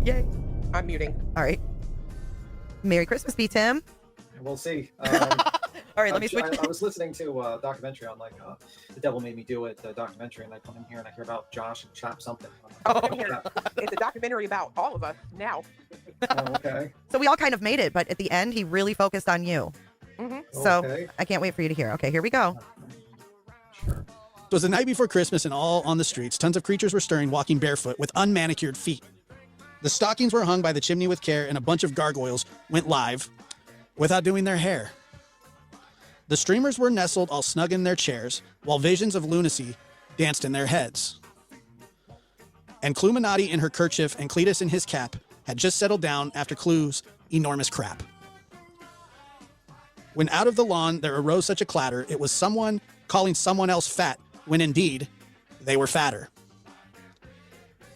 Yay. I'm muting. All right. Merry Christmas, B. Tim. We'll see. All right, let me switch. I was listening to a documentary on The Devil Made Me Do It documentary, and I come in here and I hear about Josh and Chop something. It's a documentary about all of us now. Oh, okay. So we all kind of made it, but at the end, he really focused on you. Mm-hmm. So Okay. I can't wait for you to hear. Okay, here we go. Sure. It was the night before Christmas, and all on the streets, tons of creatures were stirring, walking barefoot with unmanicured feet. The stockings were hung by the chimney with care, and a bunch of gargoyles went live without doing their hair. The streamers were nestled all snug in their chairs, while visions of lunacy danced in their heads. And Cluminati in her kerchief and Cletus in his cap had just settled down after Clu's enormous crap. When out of the lawn there arose such a clatter, it was someone calling someone else fat, when indeed they were fatter.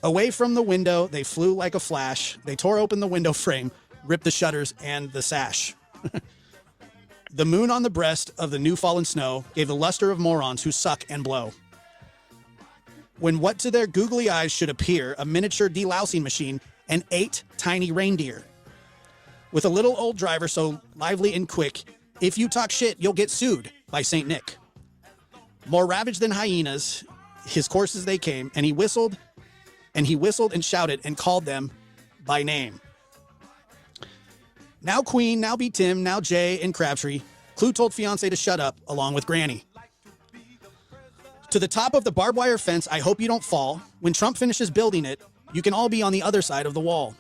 Away from the window, they flew like a flash. They tore open the window frame, ripped the shutters and the sash. The moon on the breast of the new fallen snow gave the luster of morons who suck and blow. When what to their googly eyes should appear, a miniature delousing machine and 8 tiny reindeer. With a little old driver so lively and quick, if you talk shit, you'll get sued by St. Nick. More ravaged than hyenas, his courses they came, and he whistled and shouted and called them by name. Now Queen, now be Tim, now Jay and Crabtree. Clue told fiancé to shut up, along with Granny. To the top of the barbed wire fence, I hope you don't fall. When Trump finishes building it, you can all be on the other side of the wall.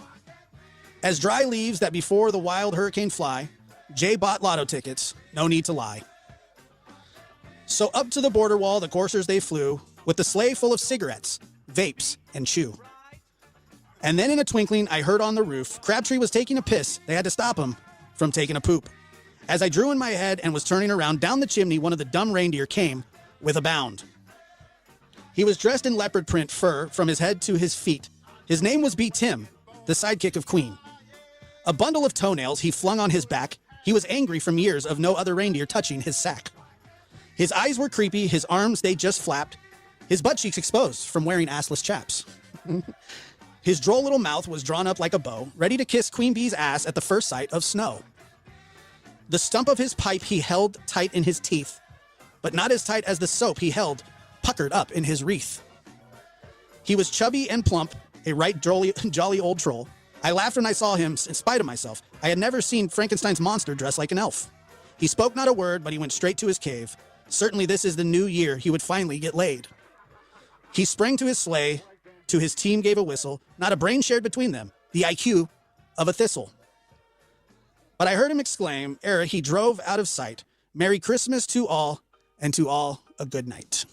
As dry leaves that before the wild hurricane fly, Jay bought lotto tickets, no need to lie. So up to the border wall the coursers they flew, with the sleigh full of cigarettes, vapes, and chew. And then in a twinkling, I heard on the roof, Crabtree was taking a piss. They had to stop him from taking a poop. As I drew in my head and was turning around, down the chimney, one of the dumb reindeer came with a bound. He was dressed in leopard print fur from his head to his feet. His name was B. Tim, the sidekick of Queen. A bundle of toenails he flung on his back. He was angry from years of no other reindeer touching his sack. His eyes were creepy, his arms, they just flapped. His butt cheeks exposed from wearing assless chaps. His droll little mouth was drawn up like a bow, ready to kiss Queen Bee's ass at the first sight of snow. The stump of his pipe he held tight in his teeth, but not as tight as the soap he held puckered up in his wreath. He was chubby and plump, a right jolly old troll. I laughed when I saw him, in spite of myself. I had never seen Frankenstein's monster dressed like an elf. He spoke not a word, but he went straight to his cave. Certainly this is the new year he would finally get laid. He sprang to his sleigh, to his team gave a whistle, not a brain shared between them, the IQ of a thistle. But I heard him exclaim, ere he drove out of sight, Merry Christmas to all, and to all a good night.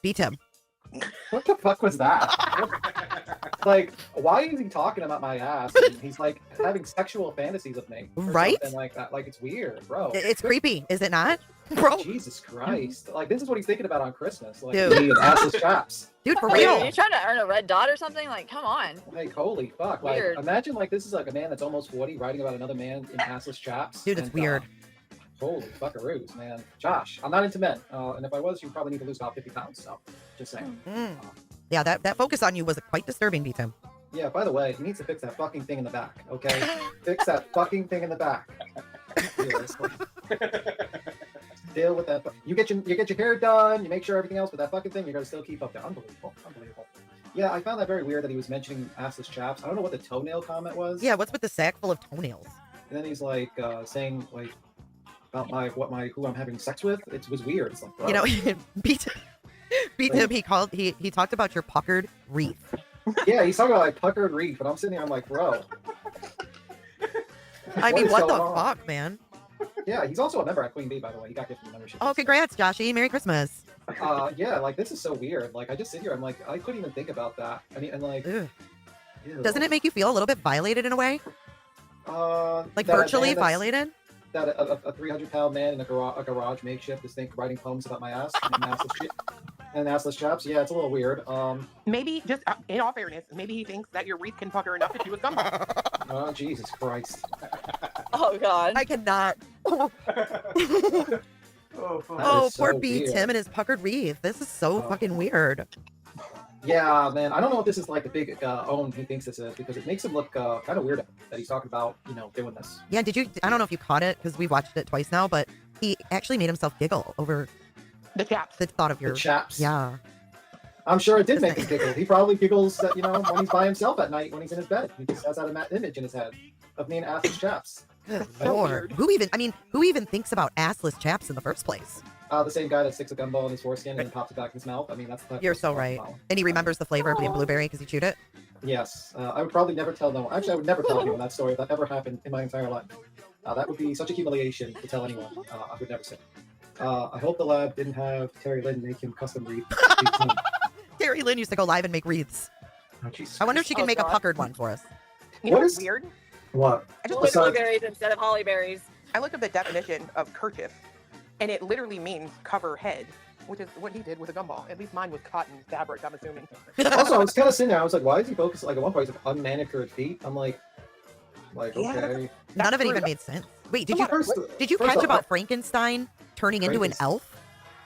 B. Tim. What the fuck was that? Like, why is he talking about my ass? And he's like having sexual fantasies of me, or Right? something like that. Like, it's weird, bro. It's creepy, is it not? Bro. Jesus Christ! Like, this is what he's thinking about on Christmas. Like, Dude. me and assless chaps. Dude, for Dude, real. are you trying to earn a red dot or something? Like, come on. Like, holy fuck! Like, Weird. imagine like this is like a man that's almost 40 writing about another man in assless chaps. Dude, it's and, weird. Holy fuckaroos, man. Josh, I'm not into men, and if I was, you probably need to lose about 50 pounds. So, just saying. Yeah, that focus on you was quite disturbing, B. Tim. Yeah, by the way, he needs to fix that fucking thing in the back, okay? Fix that fucking thing in the back. Seriously. Deal with that. You get your hair done, you make sure everything else, but that fucking thing, you're gonna still keep up there. Unbelievable. Unbelievable. Yeah, I found that very weird that he was mentioning assless chaps. I don't know what the toenail comment was. Yeah, what's with the sack full of toenails? And then he's like saying like about who I'm having sex with. It was weird. It's like, bro. You know, B. Tim, he talked about your puckered wreath. Yeah, he's talking about like puckered reef, and I'm sitting here, I'm like, bro. I mean, what the on? fuck, man? Yeah, he's also a member at Queen Bee, by the way. He got gifted membership. Oh, congrats, Joshy. Merry Christmas. Yeah, like this is so weird. Like I just sit here, I'm like, I couldn't even think about that. I mean, and like, Ugh. ew. Doesn't it make you feel a little bit violated in a way? Like that a virtually man that's- violated? That a 300-pound man in a garage makeshift is writing poems about my ass and assless chaps. Yeah, it's a little weird. Maybe, just in all fairness, maybe he thinks that your wreath can pucker enough to do a gumball. Oh Jesus Christ! Oh God. I cannot. Oh, Oh, is poor so B. weird. Tim and his puckered wreath. This is so Oh. fucking weird. Yeah, man. I don't know if this is like the big own he thinks this is because it makes him look kind of weird that he's talking about, doing this. Yeah, I don't know if you caught it because we've watched it twice now, but he actually made himself giggle over The chaps. the thought of your. The chaps. Yeah. I'm sure it did make him giggle. He probably giggles, when he's by himself at night when he's in his bed. He just has that image in his head of me and assless chaps. Good so Lord. weird. Who even thinks about assless chaps in the first place? The same guy that sticks a gumball in his foreskin and then pops it back in his mouth. I mean, that's the You're so right. And he remembers the flavor of being blueberry because he chewed it. Yes, I would probably never tell no one. Actually, I would never tell anyone that story if that ever happened in my entire life. That would be such a humiliation to tell anyone. I would never say. I hope the lab didn't have Terry Lynn make him custom wreath. Terry Lynn used to go live and make wreaths. Oh, Jesus I wonder if she can Oh, make a God. puckered one for us. You know What what's is- weird? What? I just With looked, blueberries instead of hollyberries. I looked up the definition of kerchief, and it literally means cover head, which is what he did with a gumball. At least mine was cotton fabric, I'm assuming. Also, I was kind of sitting there. I was like, why is he focused? Like at one point, he's like unmanicured feet. I'm like, Yeah. okay. None of it true. even made sense. Wait, did Come you on, catch first off, about Frankenstein turning into an Frankenstein. elf?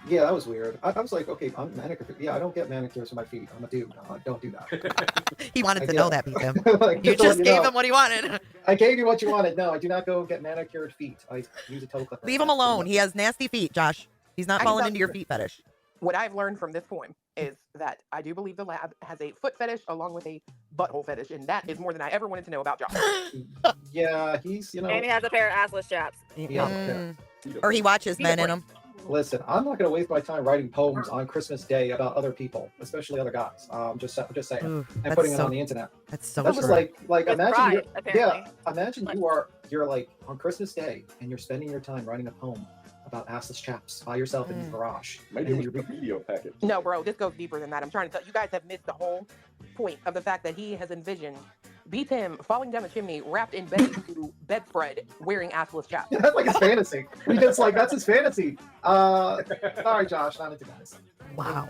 Yeah, that was weird. I was like, okay, I'm manicured. Yeah, I don't get manicures for my feet. I'm a dude. No, I don't do that. He wanted to I know get that, beat him. Like, You just to let just gave know. him what he wanted. I gave you what you wanted. No, I do not go get manicured feet. I use a toe clipper. Leave him alone. He has nasty feet, Josh. He's not I falling thought- into your feet fetish. What I've learned from this poem is that I do believe the lab has a foot fetish along with a butthole fetish, and that is more than I ever wanted to know about Josh. Yeah, he's, And he has a pair of assless chaps. Yeah, Mm. Or he watches men in them. Listen, I'm not going to waste my time writing poems on Christmas Day about other people, especially other guys. Just saying, Ooh, and that's putting it so, on the internet. that's so That's just true. like With imagine, pride, you're, apparently. imagine you're like on Christmas Day and you're spending your time writing a poem about assless chaps by yourself in your garage. Maybe And we you should video package. No, bro, this goes deeper than that. I'm trying to tell you guys have missed the whole point of the fact that he has envisioned him falling down the chimney, wrapped in bedspread, wearing assless chaps. That's like his fantasy. He just like that's his fantasy. Sorry, Josh, not into guys. Wow.